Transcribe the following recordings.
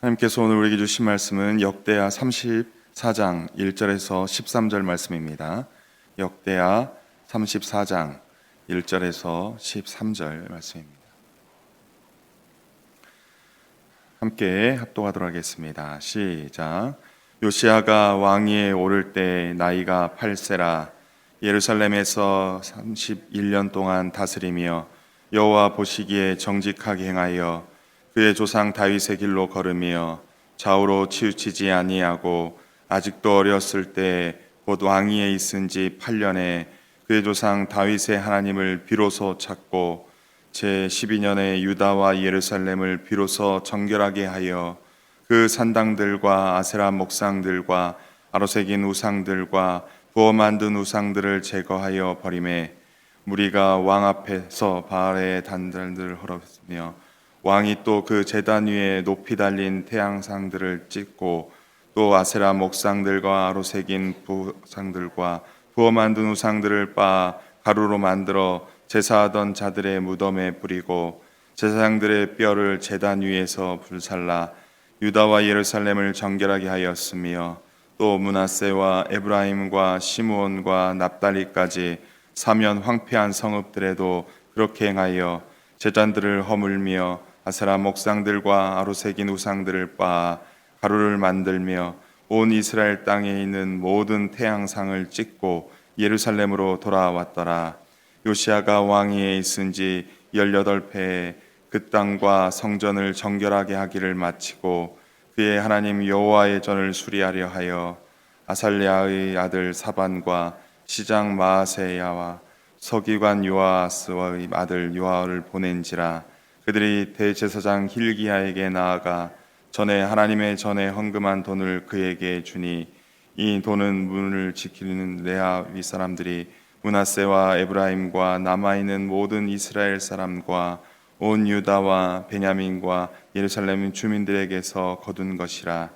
하나님께서 오늘 우리에게 주신 말씀은 역대하 34장 1절에서 13절 말씀입니다. 역대하 34장 1절에서 13절 말씀입니다. 함께 합독하도록 하겠습니다. 시작. 요시야가 왕위에 오를 때 나이가 8세라 예루살렘에서 31년 동안 다스리며 여호와 보시기에 정직하게 행하여 그의 조상 다윗의 길로 걸으며 좌우로 치우치지 아니하고 아직도 어렸을 때 곧 왕위에 있은 지 8년에 그의 조상 다윗의 하나님을 비로소 찾고 제 12년에 유다와 예루살렘을 비로소 정결하게 하여 그 산당들과 아세라 목상들과 아로새긴 우상들과 부어 만든 우상들을 제거하여 버리매 무리가 왕 앞에서 바알의 단들을 헐었으며 왕이 또 그 제단 위에 높이 달린 태양상들을 찍고 또 아세라 목상들과 아로새긴 우상들과 부어 만든 우상들을 빻아 가루로 만들어 제사하던 자들의 무덤에 뿌리고 제사장들의 뼈를 제단 위에서 불살라 유다와 예루살렘을 정결하게 하였으며 또 므낫세와 에브라임과 시므온과 납달리까지 사면 황폐한 성읍들에도 그렇게 행하여 제단들을 허물며 아세라 목상들과 아로새긴 우상들을 빻아 가루를 만들며 온 이스라엘 땅에 있는 모든 태양상을 찍고 예루살렘으로 돌아왔더라. 요시야가 왕위에 있은 지 18회에 그 땅과 성전을 정결하게 하기를 마치고 그의 하나님 여호와의 전을 수리하려 하여 아살랴의 아들 사반과 시장 마아세야와 서기관 요아스의 아들 요아를 보낸지라. 그들이 대제사장 hil기야에게 나아가 전에 하나님의 전에 헌금한 돈을 그에게 주니 이 돈은 문을 지키는 레아위 사람들이 므낫세와 에브라임과 남아있는 모든 이스라엘 사람과 온 유다와 베냐민과 예루살렘 주민들에게서 거둔 것이라.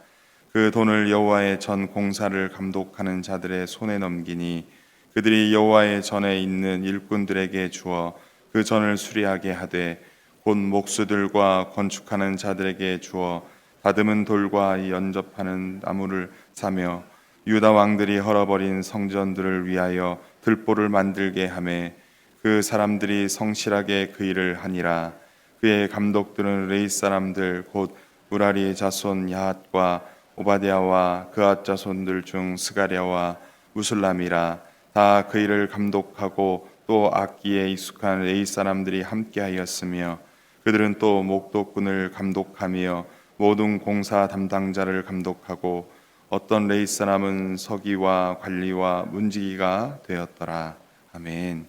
그 돈을 여호와의 전 공사를 감독하는 자들의 손에 넘기니 그들이 여호와의 전에 있는 일꾼들에게 주어 그 전을 수리하게 하되 곧 목수들과 건축하는 자들에게 주어 다듬은 돌과 연접하는 나무를 사며 유다 왕들이 헐어버린 성전들을 위하여 들보를 만들게 하매 그 사람들이 성실하게 그 일을 하니라. 그의 감독들은 레이 사람들 곧 무라리 자손 야핫과 오바댜와 그앗 자손들 중 스가랴와 우슬람이라. 다 그 일을 감독하고 또 악기에 익숙한 레이 사람들이 함께하였으며 그들은 또 목독군을 감독하며 모든 공사 담당자를 감독하고 어떤 레이 사람은 서기와 관리와 문지기가 되었더라. 아멘.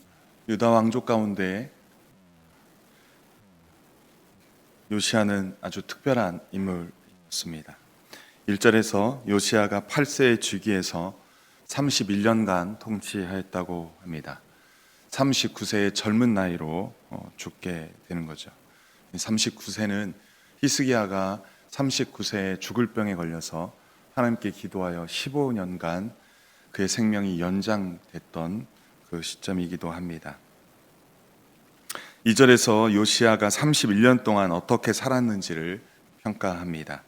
유다 왕족 가운데 요시야는 아주 특별한 인물이었습니다. 1절에서 요시야가 8세의 주기에서 31년간 통치하였다고 합니다. 39세의 젊은 나이로 죽게 되는 거죠. 39세는 히스기야가 39세에 죽을 병에 걸려서 하나님께 기도하여 15년간 그의 생명이 연장됐던 그 시점이기도 합니다. 2절에서 요시야가 31년 동안 어떻게 살았는지를 평가합니다.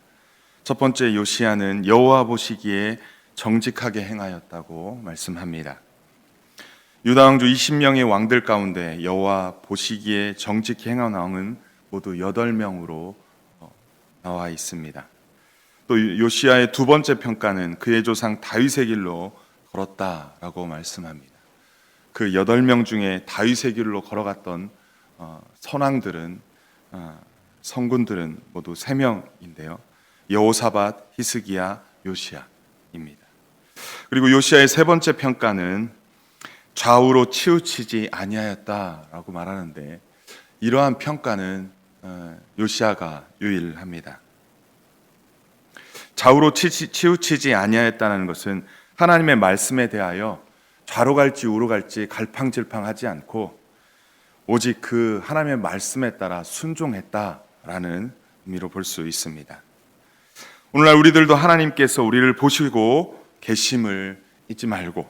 첫 번째, 요시야는 여호와 보시기에 정직하게 행하였다고 말씀합니다. 유다 왕조 20명의 왕들 가운데 여호와 보시기에 정직히 행한 왕은 모두 8명으로 나와 있습니다. 또 요시야의 두 번째 평가는 그의 조상 다윗의 길로 걸었다라고 말씀합니다. 그 8명 중에 다윗의 길로 걸어갔던 선왕들은 성군들은 모두 3명인데요. 여호사밧, 히스기야, 요시야입니다. 그리고 요시야의 세 번째 평가는 좌우로 치우치지 아니하였다라고 말하는데 이러한 평가는 요시야가 유일합니다. 좌우로 치우치지 아니하였다는 것은 하나님의 말씀에 대하여 좌로 갈지 우로 갈지 갈팡질팡하지 않고 오직 그 하나님의 말씀에 따라 순종했다라는 의미로 볼 수 있습니다. 오늘날 우리들도 하나님께서 우리를 보시고 계심을 잊지 말고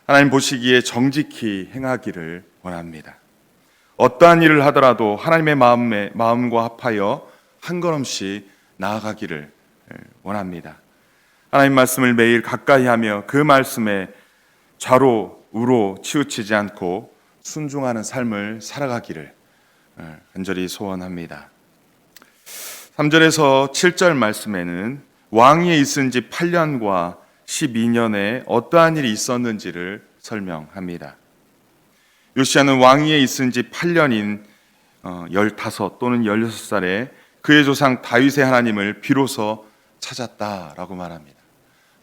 하나님 보시기에 정직히 행하기를 원합니다. 어떠한 일을 하더라도 하나님의 마음과 합하여 한 걸음씩 나아가기를 원합니다. 하나님 말씀을 매일 가까이 하며 그 말씀에 좌로 우로 치우치지 않고 순종하는 삶을 살아가기를 간절히 소원합니다. 3절에서 7절 말씀에는 왕위에 있은 지 8년과 12년에 어떠한 일이 있었는지를 설명합니다. 요시야는 왕위에 있은 지 8년인 15 또는 16살에 그의 조상 다윗의 하나님을 비로소 찾았다라고 말합니다.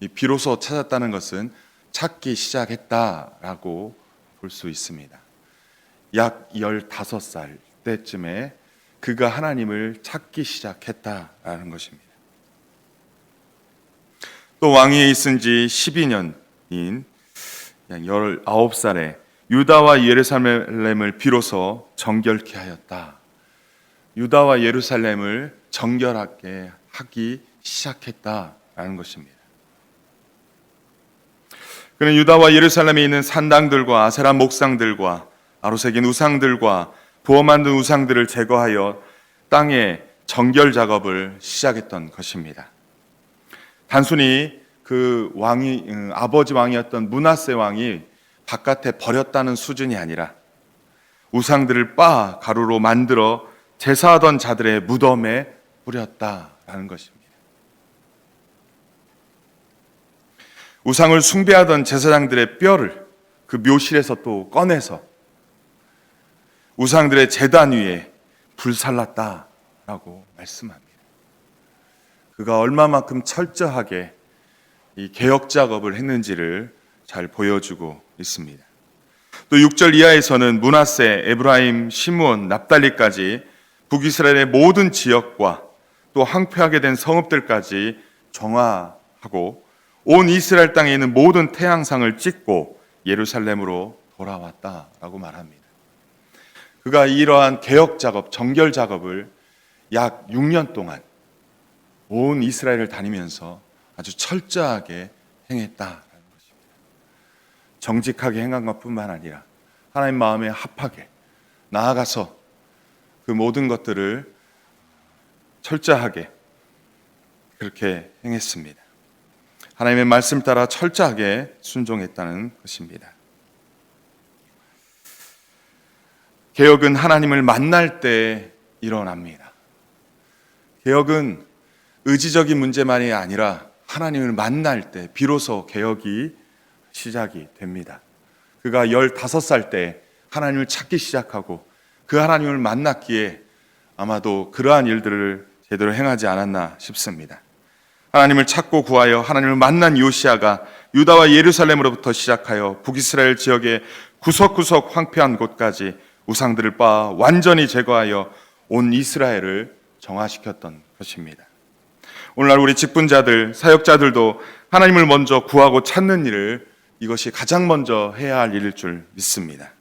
이 비로소 찾았다는 것은 찾기 시작했다라고 볼 수 있습니다. 약 15살 때쯤에 그가 하나님을 찾기 시작했다라는 것입니다. 또 왕위에 있은 지 12년인 19살에 유다와 예루살렘을 비로소 정결케 하였다. 유다와 예루살렘을 정결하게 하기 시작했다라는 것입니다. 그는 유다와 예루살렘에 있는 산당들과 아세라 목상들과 아로새긴 우상들과 부어 만든 우상들을 제거하여 땅에 정결 작업을 시작했던 것입니다. 단순히 그 왕이 아버지 왕이었던 므낫세 왕이 바깥에 버렸다는 수준이 아니라 우상들을 빻아 가루로 만들어 제사하던 자들의 무덤에 뿌렸다라는 것입니다. 우상을 숭배하던 제사장들의 뼈를 그 묘실에서 또 꺼내서 우상들의 제단 위에 불살랐다라고 말씀합니다. 그가 얼마만큼 철저하게 이 개혁 작업을 했는지를 잘 보여주고 있습니다. 또 6절 이하에서는 므낫세, 에브라임, 시므온, 납달리까지 북이스라엘의 모든 지역과 또 황폐하게 된 성읍들까지 정화하고 온 이스라엘 땅에 있는 모든 태양상을 찍고 예루살렘으로 돌아왔다라고 말합니다. 그가 이러한 개혁 작업, 정결 작업을 약 6년 동안 온 이스라엘을 다니면서 아주 철저하게 행했다라는 것입니다. 정직하게 행한 것뿐만 아니라 하나님 마음에 합하게 나아가서 그 모든 것들을 철저하게 그렇게 행했습니다. 하나님의 말씀 따라 철저하게 순종했다는 것입니다. 개혁은 하나님을 만날 때 일어납니다. 개혁은 의지적인 문제만이 아니라 하나님을 만날 때 비로소 개혁이 시작이 됩니다. 그가 15살 때 하나님을 찾기 시작하고 그 하나님을 만났기에 아마도 그러한 일들을 제대로 행하지 않았나 싶습니다. 하나님을 찾고 구하여 하나님을 만난 요시야가 유다와 예루살렘으로부터 시작하여 북이스라엘 지역의 구석구석 황폐한 곳까지 우상들을 빻아 완전히 제거하여 온 이스라엘을 정화시켰던 것입니다. 오늘날 우리 직분자들, 사역자들도 하나님을 먼저 구하고 찾는 일을 이것이 가장 먼저 해야 할 일일 줄 믿습니다.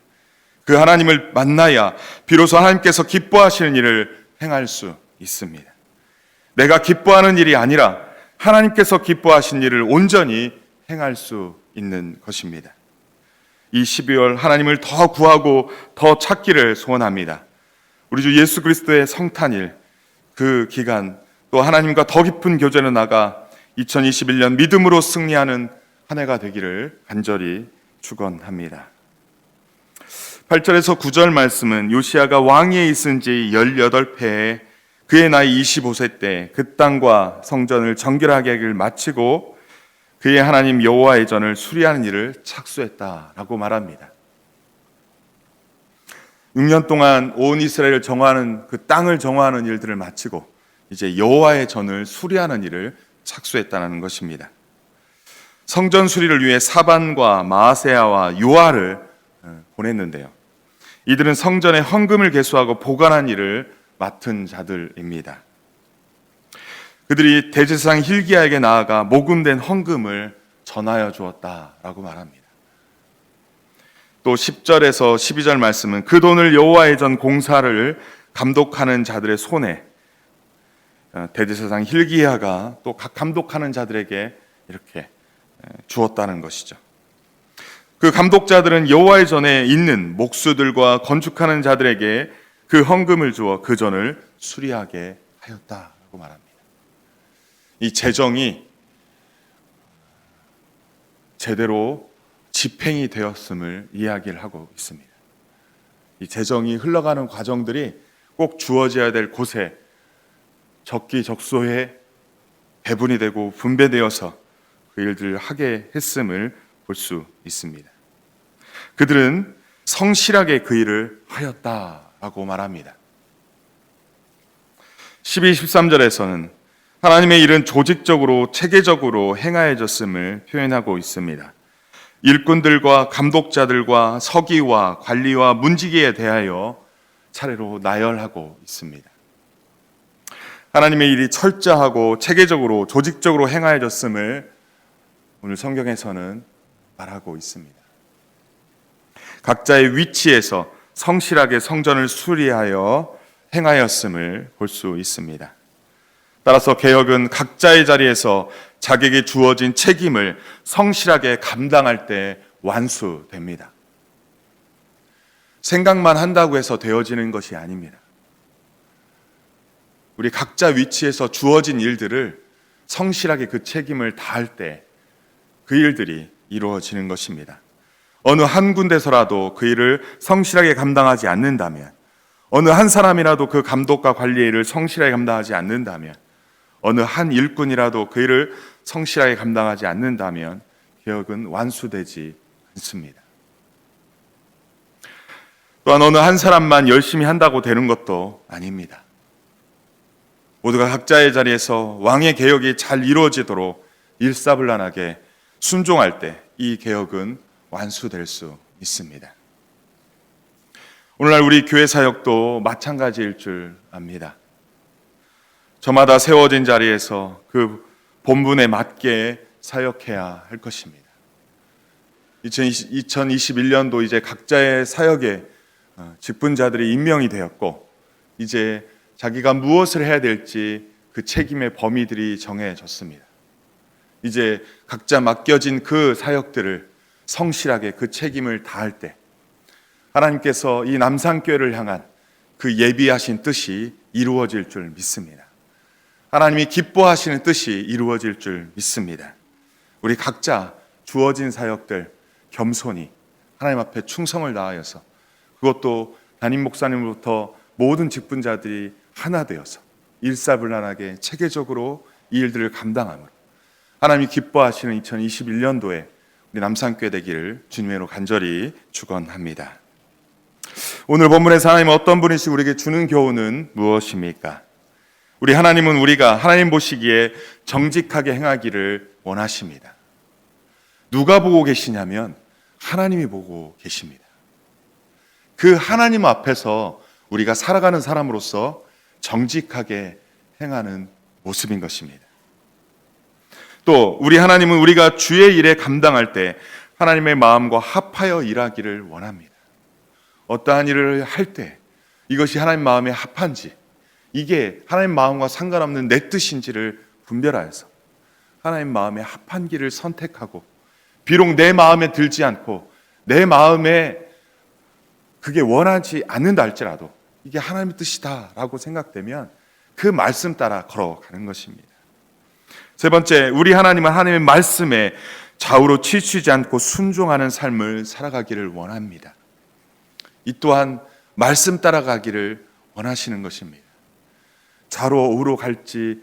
그 하나님을 만나야 비로소 하나님께서 기뻐하시는 일을 행할 수 있습니다. 내가 기뻐하는 일이 아니라 하나님께서 기뻐하신 일을 온전히 행할 수 있는 것입니다. 이 12월 하나님을 더 구하고 더 찾기를 소원합니다. 우리 주 예수 그리스도의 성탄일 그 기간 또 하나님과 더 깊은 교제로 나가 2021년 믿음으로 승리하는 한 해가 되기를 간절히 축원합니다. 8절에서 9절 말씀은 요시야가 왕위에 있은 지 18회에 그의 나이 25세 때 그 땅과 성전을 정결하게 하기를 마치고 그의 하나님 여호와의 전을 수리하는 일을 착수했다라고 말합니다. 6년 동안 온 이스라엘을 정화하는 그 땅을 정화하는 일들을 마치고 이제 여호와의 전을 수리하는 일을 착수했다는 것입니다. 성전 수리를 위해 사반과 마아세야와 요아를 보냈는데요. 이들은 성전의 헌금을 계수하고 보관한 일을 맡은 자들입니다. 그들이 대제사장 hil기야에게 나아가 모금된 헌금을 전하여 주었다라고 말합니다. 또 10절에서 12절 말씀은 그 돈을 여호와의 전 공사를 감독하는 자들의 손에 대제사장 hil기야가 또 각 감독하는 자들에게 이렇게 주었다는 것이죠. 그 감독자들은 여호와의 전에 있는 목수들과 건축하는 자들에게 그 헌금을 주어 그 전을 수리하게 하였다고 말합니다. 이 재정이 제대로 집행이 되었음을 이야기를 하고 있습니다. 이 재정이 흘러가는 과정들이 꼭 주어져야 될 곳에 적기적소에 배분이 되고 분배되어서 그 일들을 하게 했음을 볼 수 있습니다. 그들은 성실하게 그 일을 하였다라고 말합니다. 12, 13절에서는 하나님의 일은 조직적으로 체계적으로 행하여졌음을 표현하고 있습니다. 일꾼들과 감독자들과 서기와 관리와 문지기에 대하여 차례로 나열하고 있습니다. 하나님의 일이 철저하고 체계적으로 조직적으로 행하여졌음을 오늘 성경에서는 말하고 있습니다. 각자의 위치에서 성실하게 성전을 수리하여 행하였음을 볼 수 있습니다. 따라서 개혁은 각자의 자리에서 자기에게 주어진 책임을 성실하게 감당할 때 완수됩니다. 생각만 한다고 해서 되어지는 것이 아닙니다. 우리 각자 위치에서 주어진 일들을 성실하게 그 책임을 다할 때 그 일들이 이루어지는 것입니다. 어느 한 군데서라도 그 일을 성실하게 감당하지 않는다면, 어느 한 사람이라도 그 감독과 관리의 일을 성실하게 감당하지 않는다면, 어느 한 일꾼이라도 그 일을 성실하게 감당하지 않는다면 개혁은 완수되지 않습니다. 또한 어느 한 사람만 열심히 한다고 되는 것도 아닙니다. 모두가 각자의 자리에서 왕의 개혁이 잘 이루어지도록 일사불란하게 순종할 때 이 개혁은 완수될 수 있습니다. 오늘날 우리 교회 사역도 마찬가지일 줄 압니다. 저마다 세워진 자리에서 그 본분에 맞게 사역해야 할 것입니다. 2021년도 이제 각자의 사역에 직분자들이 임명이 되었고, 이제 자기가 무엇을 해야 될지 그 책임의 범위들이 정해졌습니다. 이제 각자 맡겨진 그 사역들을 성실하게 그 책임을 다할 때 하나님께서 이 남산교회를 향한 그 예비하신 뜻이 이루어질 줄 믿습니다. 하나님이 기뻐하시는 뜻이 이루어질 줄 믿습니다. 우리 각자 주어진 사역들 겸손히 하나님 앞에 충성을 다하여서, 그것도 담임 목사님부터 모든 직분자들이 하나 되어서 일사불란하게 체계적으로 이 일들을 감당함으로 하나님이 기뻐하시는 2021년도에 우리 남산교회 되기를 주님으로 간절히 축원합니다. 오늘 본문에서 하나님은 어떤 분이시고 우리에게 주는 교훈은 무엇입니까? 우리 하나님은 우리가 하나님 보시기에 정직하게 행하기를 원하십니다. 누가 보고 계시냐면 하나님이 보고 계십니다. 그 하나님 앞에서 우리가 살아가는 사람으로서 정직하게 행하는 모습인 것입니다. 또 우리 하나님은 우리가 주의 일에 감당할 때 하나님의 마음과 합하여 일하기를 원합니다. 어떠한 일을 할 때 이것이 하나님 마음에 합한지, 이게 하나님 마음과 상관없는 내 뜻인지를 분별하여서 하나님 마음에 합한 길을 선택하고, 비록 내 마음에 들지 않고 내 마음에 그게 원하지 않는다 할지라도 이게 하나님의 뜻이다라고 생각되면 그 말씀 따라 걸어가는 것입니다. 세 번째, 우리 하나님은 하나님의 말씀에 좌우로 치우치지 않고 순종하는 삶을 살아가기를 원합니다. 이 또한 말씀 따라가기를 원하시는 것입니다. 좌로 우로 갈지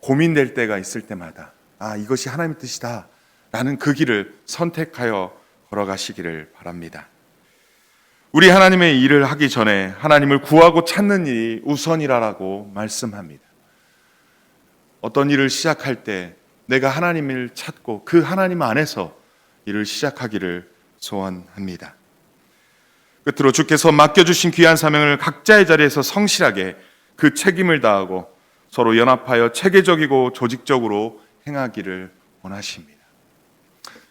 고민될 때가 있을 때마다 이것이 하나님의 뜻이다 라는 그 길을 선택하여 걸어가시기를 바랍니다. 우리 하나님의 일을 하기 전에 하나님을 구하고 찾는 일이 우선이라고 말씀합니다. 어떤 일을 시작할 때 내가 하나님을 찾고 그 하나님 안에서 일을 시작하기를 소원합니다. 끝으로 주께서 맡겨주신 귀한 사명을 각자의 자리에서 성실하게 그 책임을 다하고 서로 연합하여 체계적이고 조직적으로 행하기를 원하십니다.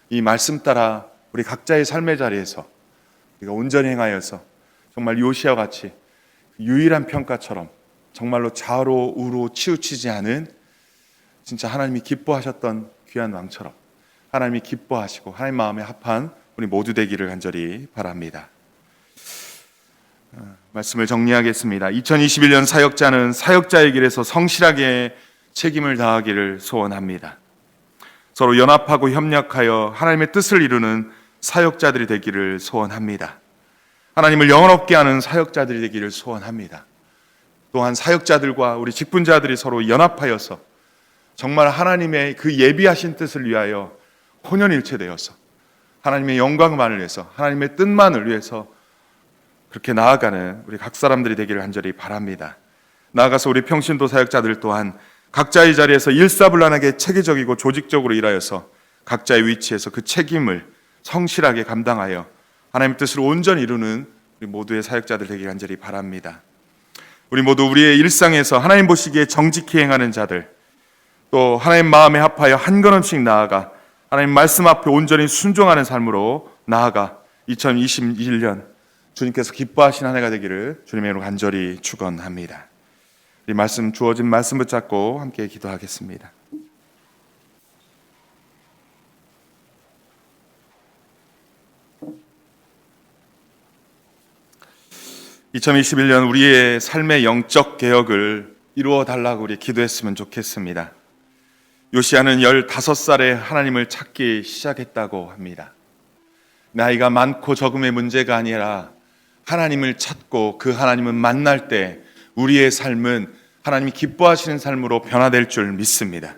이 말씀 따라 우리 각자의 삶의 자리에서 우리가 온전히 행하여서 정말 요시아와 같이 유일한 평가처럼 정말로 좌로 우로 치우치지 않은 진짜 하나님이 기뻐하셨던 귀한 왕처럼 하나님이 기뻐하시고 하나님 마음에 합한 우리 모두 되기를 간절히 바랍니다. 말씀을 정리하겠습니다. 2021년 사역자는 사역자의 길에서 성실하게 책임을 다하기를 소원합니다. 서로 연합하고 협력하여 하나님의 뜻을 이루는 사역자들이 되기를 소원합니다. 하나님을 영원롭게 하는 사역자들이 되기를 소원합니다. 또한 사역자들과 우리 직분자들이 서로 연합하여서 정말 하나님의 그 예비하신 뜻을 위하여 혼연일체되어서 하나님의 영광만을 위해서, 하나님의 뜻만을 위해서 그렇게 나아가는 우리 각 사람들이 되기를 간절히 바랍니다. 나아가서 우리 평신도 사역자들 또한 각자의 자리에서 일사불란하게 체계적이고 조직적으로 일하여서 각자의 위치에서 그 책임을 성실하게 감당하여 하나님의 뜻을 온전히 이루는 우리 모두의 사역자들 되기를 간절히 바랍니다. 우리 모두 우리의 일상에서 하나님 보시기에 정직히 행하는 자들, 또 하나님 마음에 합하여 한 걸음씩 나아가 하나님 말씀 앞에 온전히 순종하는 삶으로 나아가 2021년 주님께서 기뻐하신 한 해가 되기를 주님의 이름으로 간절히 축원합니다. 이 말씀, 주어진 말씀 붙잡고 함께 기도하겠습니다. (2021년) 우리의 삶의 영적 개혁을 이루어 달라고 우리 기도했으면 좋겠습니다. 요시야는 15살에 하나님을 찾기 시작했다고 합니다. 나이가 많고 적음의 문제가 아니라 하나님을 찾고 그 하나님을 만날 때 우리의 삶은 하나님이 기뻐하시는 삶으로 변화될 줄 믿습니다.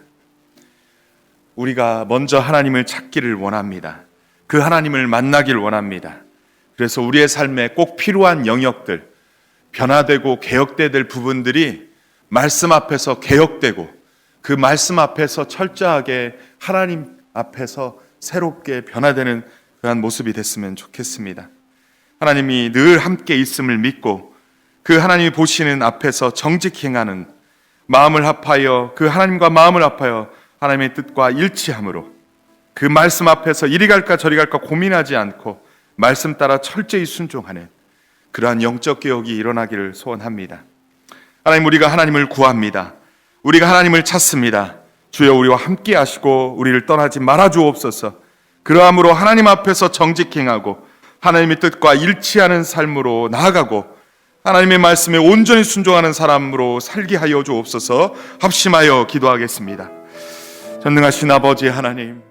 우리가 먼저 하나님을 찾기를 원합니다. 그 하나님을 만나기를 원합니다. 그래서 우리의 삶에 꼭 필요한 영역들, 변화되고 개혁돼야 될 부분들이 말씀 앞에서 개혁되고 그 말씀 앞에서 철저하게 하나님 앞에서 새롭게 변화되는 그러한 모습이 됐으면 좋겠습니다. 하나님이 늘 함께 있음을 믿고 그 하나님이 보시는 앞에서 정직히 행하는 마음을 합하여 그 하나님과 마음을 합하여 하나님의 뜻과 일치함으로 그 말씀 앞에서 이리 갈까 저리 갈까 고민하지 않고 말씀 따라 철저히 순종하는 그러한 영적 개혁이 일어나기를 소원합니다. 하나님, 우리가 하나님을 구합니다. 우리가 하나님을 찾습니다. 주여 우리와 함께 하시고 우리를 떠나지 말아 주옵소서. 그러함으로 하나님 앞에서 정직히 행하고 하나님의 뜻과 일치하는 삶으로 나아가고 하나님의 말씀에 온전히 순종하는 사람으로 살게 하여 주옵소서. 합심하여 기도하겠습니다. 전능하신 아버지 하나님,